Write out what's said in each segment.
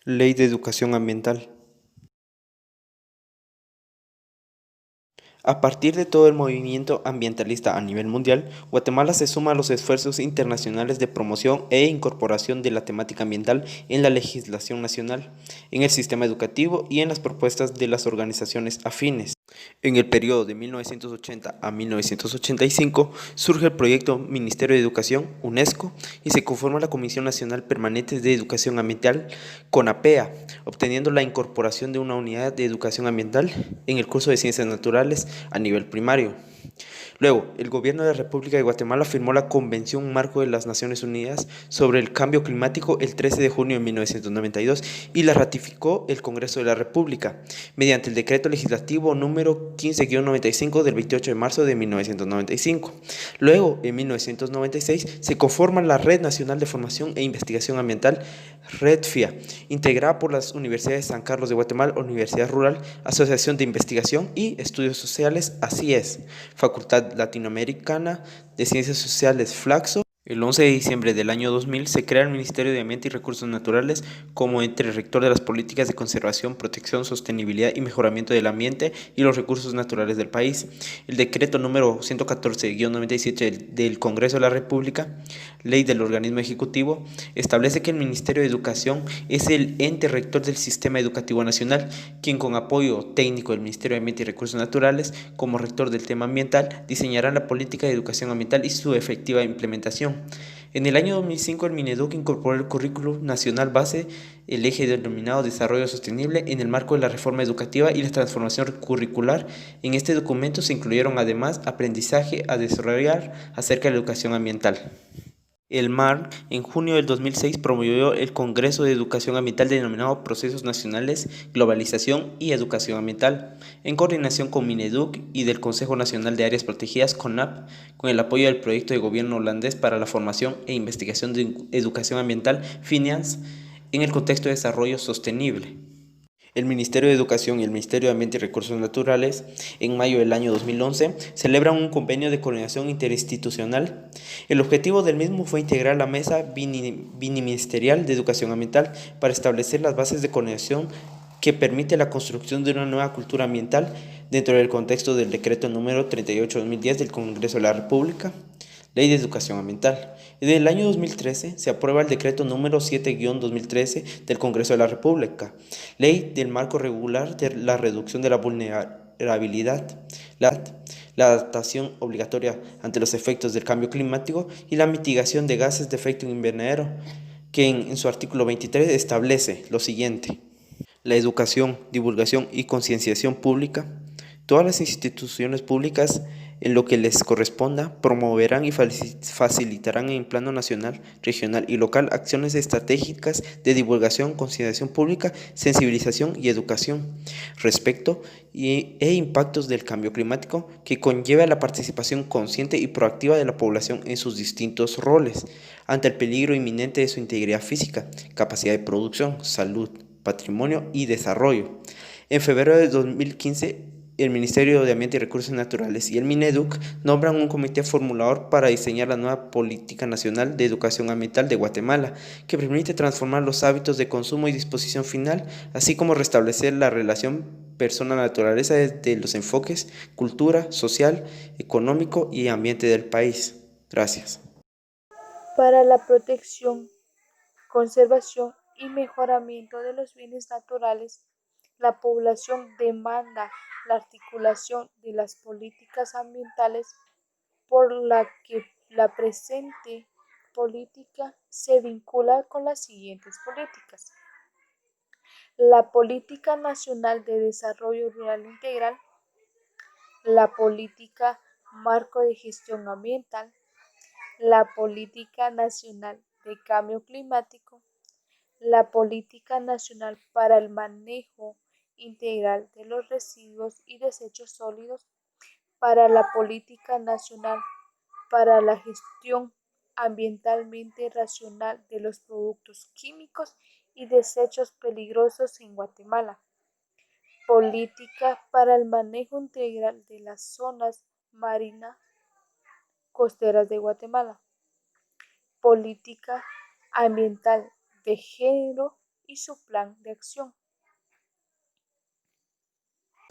Ley de Educación Ambiental. A partir de todo el movimiento ambientalista a nivel mundial, Guatemala se suma a los esfuerzos internacionales de promoción e incorporación de la temática ambiental en la legislación nacional, en el sistema educativo y en las propuestas de las organizaciones afines. En el periodo de 1980 a 1985 surge el proyecto Ministerio de Educación, UNESCO, y se conforma la Comisión Nacional Permanente de Educación Ambiental, CONAPEA, obteniendo la incorporación de una unidad de educación ambiental en el curso de Ciencias Naturales a nivel primario. Luego, el gobierno de la República de Guatemala firmó la Convención Marco de las Naciones Unidas sobre el Cambio Climático el 13 de junio de 1992 y la ratificó el Congreso de la República mediante el decreto legislativo número 15-95 del 28 de marzo de 1995. Luego, en 1996, se conforma la Red Nacional de Formación e Investigación Ambiental, REDFIA, integrada por las universidades de San Carlos de Guatemala, Universidad Rural, Asociación de Investigación y Estudios Sociales, así es, Facultad Latinoamericana de Ciencias Sociales, Flaxo. El 11 de diciembre del año 2000 se crea el Ministerio de Ambiente y Recursos Naturales como ente rector de las políticas de conservación, protección, sostenibilidad y mejoramiento del ambiente y los recursos naturales del país. El decreto número 114-97 del Congreso de la República, ley del organismo ejecutivo, establece que el Ministerio de Educación es el ente rector del sistema educativo nacional, quien con apoyo técnico del Ministerio de Ambiente y Recursos Naturales, como rector del tema ambiental, diseñará la política de educación ambiental y su efectiva implementación. En el año 2005, el Mineduc incorporó el currículum nacional base, el eje denominado Desarrollo Sostenible, en el marco de la reforma educativa y la transformación curricular. En este documento se incluyeron además aprendizaje a desarrollar acerca de la educación ambiental. El MARC, en junio del 2006, promovió el Congreso de Educación Ambiental denominado Procesos Nacionales, Globalización y Educación Ambiental, en coordinación con Mineduc y del Consejo Nacional de Áreas Protegidas, CONAP, con el apoyo del proyecto de gobierno holandés para la formación e investigación de educación ambiental, FINANCE, en el contexto de desarrollo sostenible. El Ministerio de Educación y el Ministerio de Ambiente y Recursos Naturales, en mayo del año 2011, celebran un convenio de coordinación interinstitucional. El objetivo del mismo fue integrar la Mesa Biniministerial de Educación Ambiental para establecer las bases de coordinación que permite la construcción de una nueva cultura ambiental dentro del contexto del decreto número 38-2010 del Congreso de la República, Ley de Educación Ambiental. En el año 2013 se aprueba el decreto número 7-2013 del Congreso de la República, Ley del Marco Regular de la Reducción de la Vulnerabilidad, la adaptación obligatoria ante los efectos del cambio climático y la mitigación de gases de efecto invernadero, que en su artículo 23 establece lo siguiente: la educación, divulgación y concienciación pública. Todas las instituciones públicas, en lo que les corresponda, promoverán y facilitarán en plano nacional, regional y local acciones estratégicas de divulgación, concienciación pública, sensibilización y educación respecto e impactos del cambio climático, que conlleva la participación consciente y proactiva de la población en sus distintos roles ante el peligro inminente de su integridad física, capacidad de producción, salud, patrimonio y desarrollo. En febrero de 2015, el Ministerio de Ambiente y Recursos Naturales y el Mineduc nombran un comité formulador para diseñar la nueva Política Nacional de Educación Ambiental de Guatemala, que permite transformar los hábitos de consumo y disposición final, así como restablecer la relación persona-naturaleza desde los enfoques cultura, social, económico y ambiente del país. Gracias. Para la protección, conservación y mejoramiento de los bienes naturales, la población demanda la articulación de las políticas ambientales, por la que la presente política se vincula con las siguientes políticas: la Política Nacional de Desarrollo Rural Integral, la Política Marco de Gestión Ambiental, la Política Nacional de Cambio Climático, la Política Nacional para el Manejo Integral de los Residuos y Desechos Sólidos, para la Política Nacional para la Gestión Ambientalmente Racional de los Productos Químicos y Desechos Peligrosos en Guatemala, Política para el Manejo Integral de las Zonas Marinas Costeras de Guatemala, Política Ambiental de Género y su plan de acción.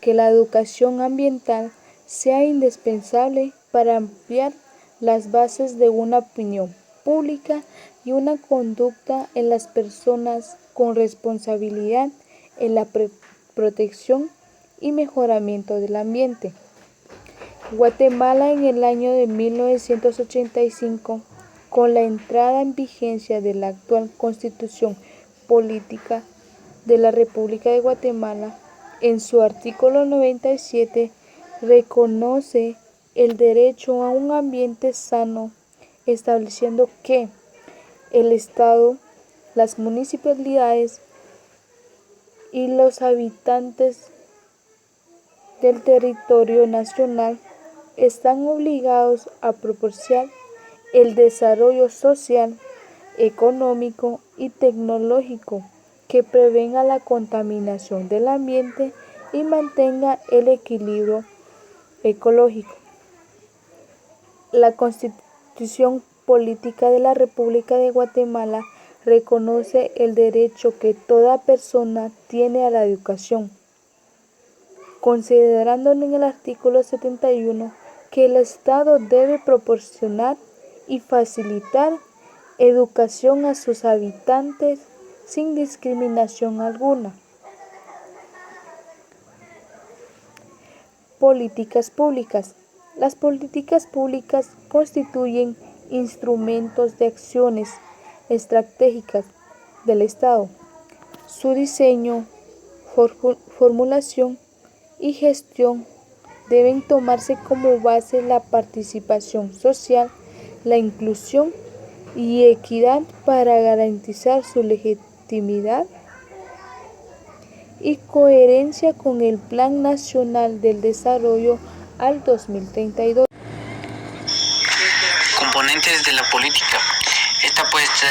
Que la educación ambiental sea indispensable para ampliar las bases de una opinión pública y una conducta en las personas con responsabilidad en la protección y mejoramiento del ambiente. Guatemala en el año de 1985, con la entrada en vigencia de la actual Constitución Política de la República de Guatemala, en su artículo 97, reconoce el derecho a un ambiente sano, estableciendo que el Estado, las municipalidades y los habitantes del territorio nacional están obligados a proporcionar el desarrollo social, económico y tecnológico que prevenga la contaminación del ambiente y mantenga el equilibrio ecológico. La Constitución Política de la República de Guatemala reconoce el derecho que toda persona tiene a la educación, considerando en el artículo 71 que el Estado debe proporcionar y facilitar educación a sus habitantes sin discriminación alguna. Políticas públicas. Las políticas públicas constituyen instrumentos de acciones estratégicas del Estado. Su diseño, formulación y gestión deben tomarse como base la participación social, la inclusión y equidad para garantizar su legitimidad y coherencia con el Plan Nacional del Desarrollo al 2032. Componentes de la política. Esta puede estar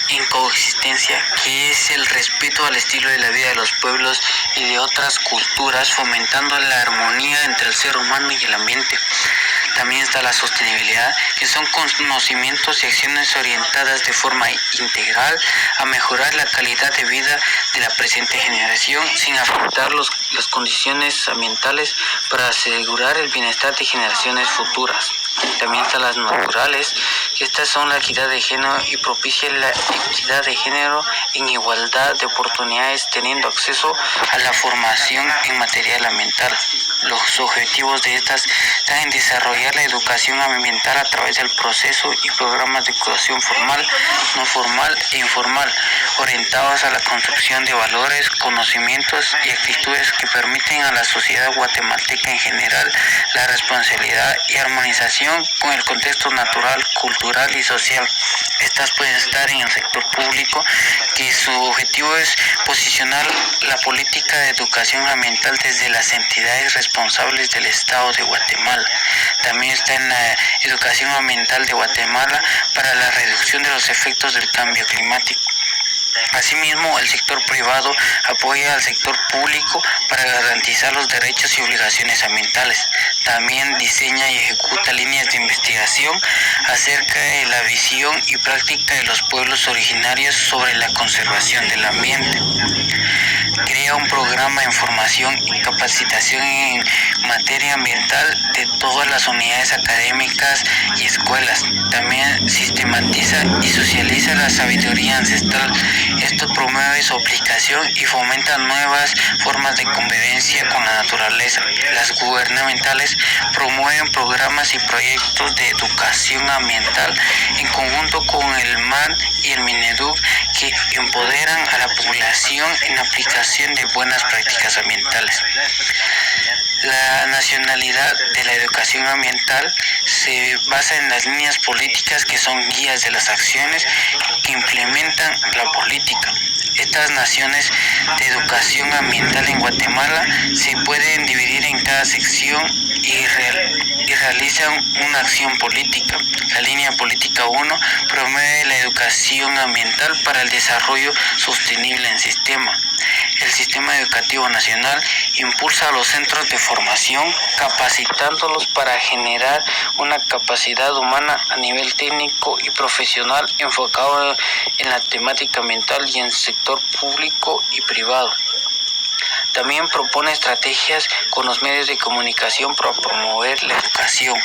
en coexistencia, que es el respeto al estilo de la vida de los pueblos y de otras culturas, fomentando la armonía entre el ser humano y el ambiente. También está la sostenibilidad, que son conocimientos y acciones orientadas de forma integral a mejorar la calidad de vida de la presente generación sin afectar las condiciones ambientales para asegurar el bienestar de generaciones futuras. También están las naturales, que estas son la equidad de género y propician la equidad de género en igualdad de oportunidades, teniendo acceso a la formación en material ambiental. Los objetivos de estas están en desarrollar la educación ambiental a través del proceso y programas de educación formal, no formal e informal, orientados a la construcción de valores, conocimientos y actitudes que permiten a la sociedad guatemalteca en general la responsabilidad y armonización con el contexto natural, cultural y social. Estas pueden estar en el sector público, que su objetivo es posicionar la política de educación ambiental desde las entidades responsables del Estado de Guatemala. También está en la educación ambiental de Guatemala para la reducción de los efectos del cambio climático. Asimismo, el sector privado apoya al sector público para garantizar los derechos y obligaciones ambientales. También diseña y ejecuta líneas de investigación acerca de la visión y práctica de los pueblos originarios sobre la conservación del ambiente. Crea un programa de información y capacitación en materia ambiental de todas las unidades académicas y escuelas. También sistematiza y socializa la sabiduría ancestral. Esto promueve su aplicación y fomenta nuevas formas de convivencia con la naturaleza. Las gubernamentales promueven programas y proyectos de educación ambiental en conjunto con el MAN y el MINEDUC, que empoderan a la población en la aplicación de buenas prácticas ambientales. La nacionalidad de la educación ambiental se basa en las líneas políticas que son guías de las acciones que implementan la política. Estas naciones de educación ambiental en Guatemala se pueden dividir en cada sección y realizan una acción política. La línea política 1 promueve la educación ambiental para el desarrollo sostenible en sistema. el Sistema Educativo Nacional impulsa a los centros de formación, capacitándolos para generar una capacidad humana a nivel técnico y profesional enfocado en la temática ambiental y en el sector público y privado. También propone estrategias con los medios de comunicación para promover la educación.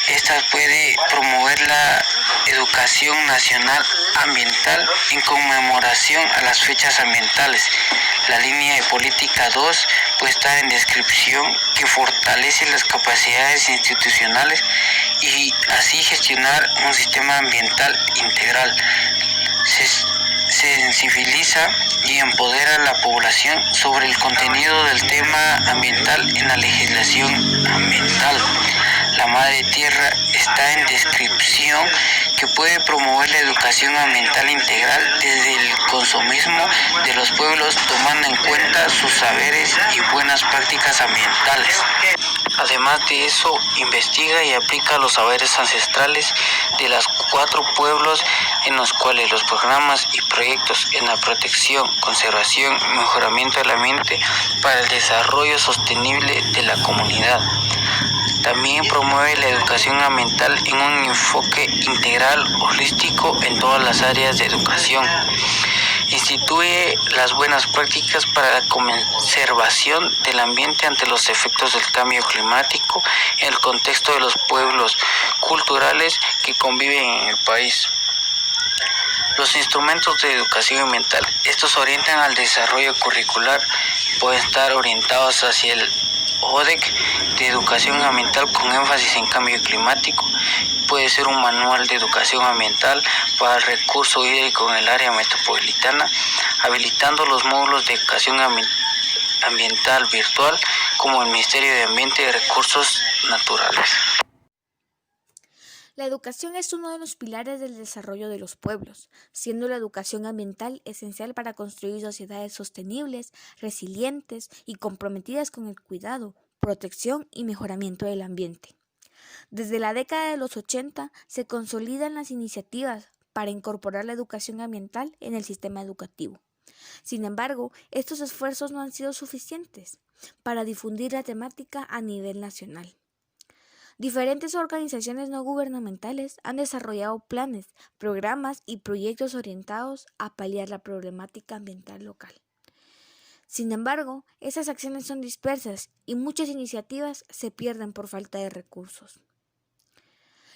Esta puede promover la educación nacional ambiental en conmemoración a las fechas ambientales. La línea de política 2 puede estar en descripción, que fortalece las capacidades institucionales y así gestionar un sistema ambiental integral. Se sensibiliza y empodera a la población sobre el contenido del tema ambiental en la legislación ambiental. La Madre Tierra está en descripción, que puede promover la educación ambiental integral desde el consumismo de los pueblos, tomando en cuenta sus saberes y buenas prácticas ambientales. Además de eso, investiga y aplica los saberes ancestrales de los 4 pueblos, en los cuales los programas y proyectos en la protección, conservación y mejoramiento del ambiente para el desarrollo sostenible de la comunidad. También promueve la educación ambiental en un enfoque integral, holístico en todas las áreas de educación. Instituye las buenas prácticas para la conservación del ambiente ante los efectos del cambio climático en el contexto de los pueblos culturales que conviven en el país. Los instrumentos de educación ambiental, estos orientan al desarrollo curricular, pueden estar orientados hacia el ODEC de educación ambiental con énfasis en cambio climático. Puede ser un manual de educación ambiental para el recurso hídrico en el área metropolitana, habilitando los módulos de educación ambiental virtual como el Ministerio de Ambiente y Recursos Naturales. La educación es uno de los pilares del desarrollo de los pueblos, siendo la educación ambiental esencial para construir sociedades sostenibles, resilientes y comprometidas con el cuidado, protección y mejoramiento del ambiente. Desde la década de los 80 se consolidan las iniciativas para incorporar la educación ambiental en el sistema educativo. Sin embargo, estos esfuerzos no han sido suficientes para difundir la temática a nivel nacional. Diferentes organizaciones no gubernamentales han desarrollado planes, programas y proyectos orientados a paliar la problemática ambiental local. Sin embargo, esas acciones son dispersas y muchas iniciativas se pierden por falta de recursos.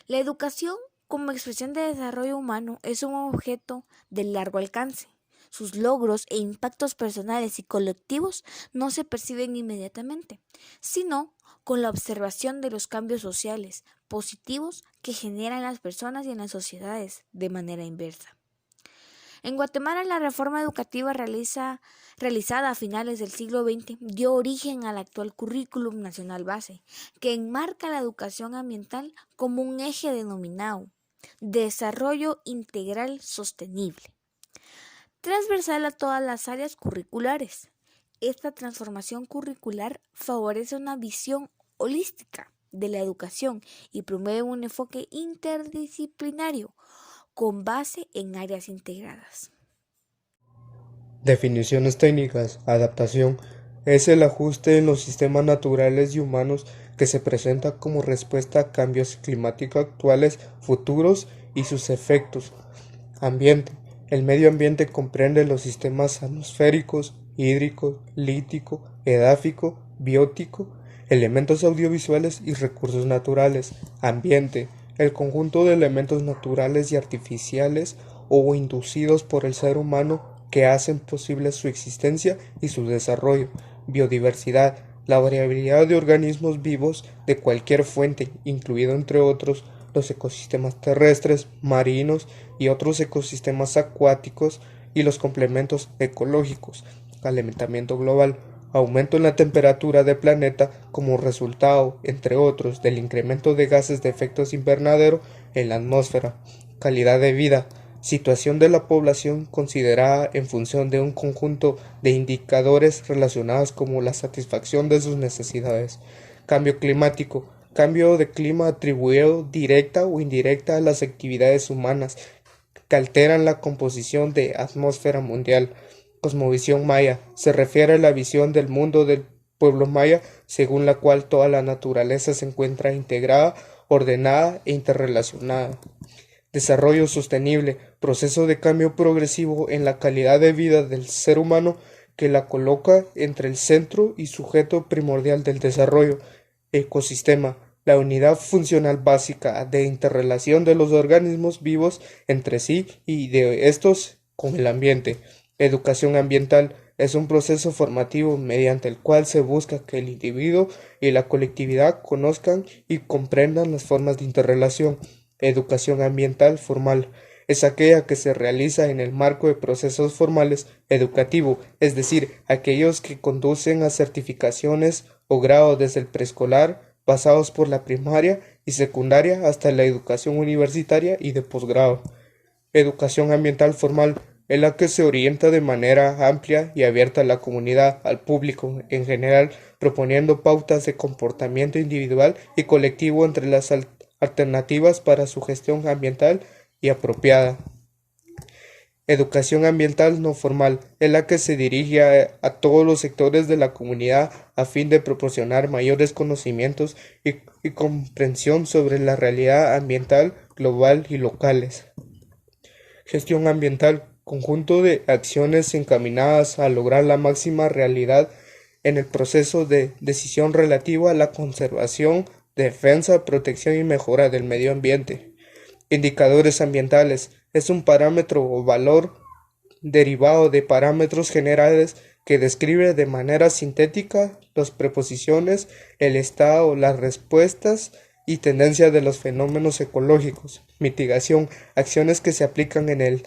La educación, como expresión de desarrollo humano, es un objeto de largo alcance. Sus logros e impactos personales y colectivos no se perciben inmediatamente, sino con la observación de los cambios sociales positivos que generan las personas y en las sociedades de manera inversa. En Guatemala, la reforma educativa realizada a finales del siglo XX dio origen al actual Currículum Nacional Base, que enmarca la educación ambiental como un eje denominado Desarrollo Integral Sostenible, transversal a todas las áreas curriculares. Esta transformación curricular favorece una visión holística de la educación y promueve un enfoque interdisciplinario con base en áreas integradas. Definiciones técnicas. Adaptación es el ajuste en los sistemas naturales y humanos que se presenta como respuesta a cambios climáticos actuales, futuros y sus efectos. Ambiente. El medio ambiente comprende los sistemas atmosféricos, hídrico, lítico, edáfico, biótico, elementos audiovisuales y recursos naturales. Ambiente, el conjunto de elementos naturales y artificiales o inducidos por el ser humano que hacen posible su existencia y su desarrollo. Biodiversidad, la variabilidad de organismos vivos de cualquier fuente, incluido entre otros los ecosistemas terrestres, marinos y otros ecosistemas acuáticos y los complementos ecológicos. Calentamiento global, aumento en la temperatura del planeta como resultado, entre otros, del incremento de gases de efecto invernadero en la atmósfera. Calidad de vida, situación de la población considerada en función de un conjunto de indicadores relacionados como la satisfacción de sus necesidades. Cambio climático, cambio de clima atribuido directa o indirecta a las actividades humanas que alteran la composición de atmósfera mundial. Cosmovisión maya se refiere a la visión del mundo del pueblo maya, según la cual toda la naturaleza se encuentra integrada, ordenada e interrelacionada. Desarrollo sostenible, proceso de cambio progresivo en la calidad de vida del ser humano que la coloca entre el centro y sujeto primordial del desarrollo. Ecosistema, la unidad funcional básica de interrelación de los organismos vivos entre sí y de estos con el ambiente. Educación ambiental es un proceso formativo mediante el cual se busca que el individuo y la colectividad conozcan y comprendan las formas de interrelación. Educación ambiental formal es aquella que se realiza en el marco de procesos formales educativo, es decir, aquellos que conducen a certificaciones o grado desde el preescolar, pasados por la primaria y secundaria hasta la educación universitaria y de posgrado. Educación ambiental formal es la que se orienta de manera amplia y abierta a la comunidad, al público en general, proponiendo pautas de comportamiento individual y colectivo entre las alternativas para su gestión ambiental y apropiada. Educación ambiental no formal es la que se dirige a todos los sectores de la comunidad a fin de proporcionar mayores conocimientos y comprensión sobre la realidad ambiental global y locales. Gestión ambiental, conjunto de acciones encaminadas a lograr la máxima realidad en el proceso de decisión relativa a la conservación, defensa, protección y mejora del medio ambiente. Indicadores ambientales es un parámetro o valor derivado de parámetros generales que describe de manera sintética las preposiciones, el estado, las respuestas y tendencias de los fenómenos ecológicos. Mitigación, acciones que se aplican en el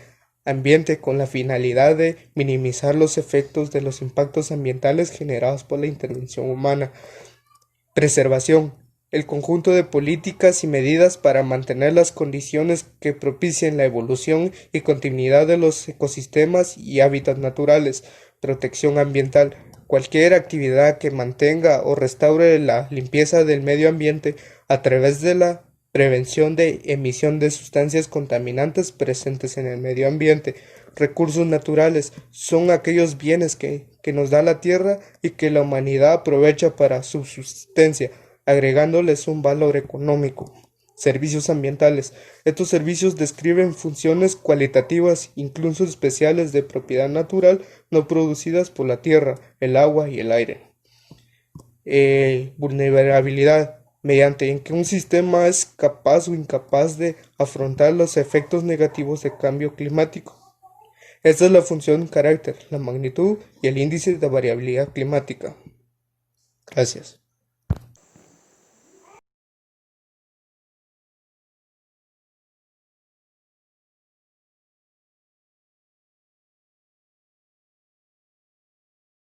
ambiente con la finalidad de minimizar los efectos de los impactos ambientales generados por la intervención humana. Preservación, el conjunto de políticas y medidas para mantener las condiciones que propicien la evolución y continuidad de los ecosistemas y hábitats naturales. Protección ambiental, cualquier actividad que mantenga o restaure la limpieza del medio ambiente a través de la prevención de emisión de sustancias contaminantes presentes en el medio ambiente. Recursos naturales son aquellos bienes que nos da la tierra y que la humanidad aprovecha para su subsistencia, agregándoles un valor económico. Servicios ambientales. Estos servicios describen funciones cualitativas, incluso especiales de propiedad natural, no producidas por la tierra, el agua y el aire. Vulnerabilidad, mediante en que un sistema es capaz o incapaz de afrontar los efectos negativos del cambio climático. Esta es la función carácter, la magnitud y el índice de variabilidad climática. Gracias.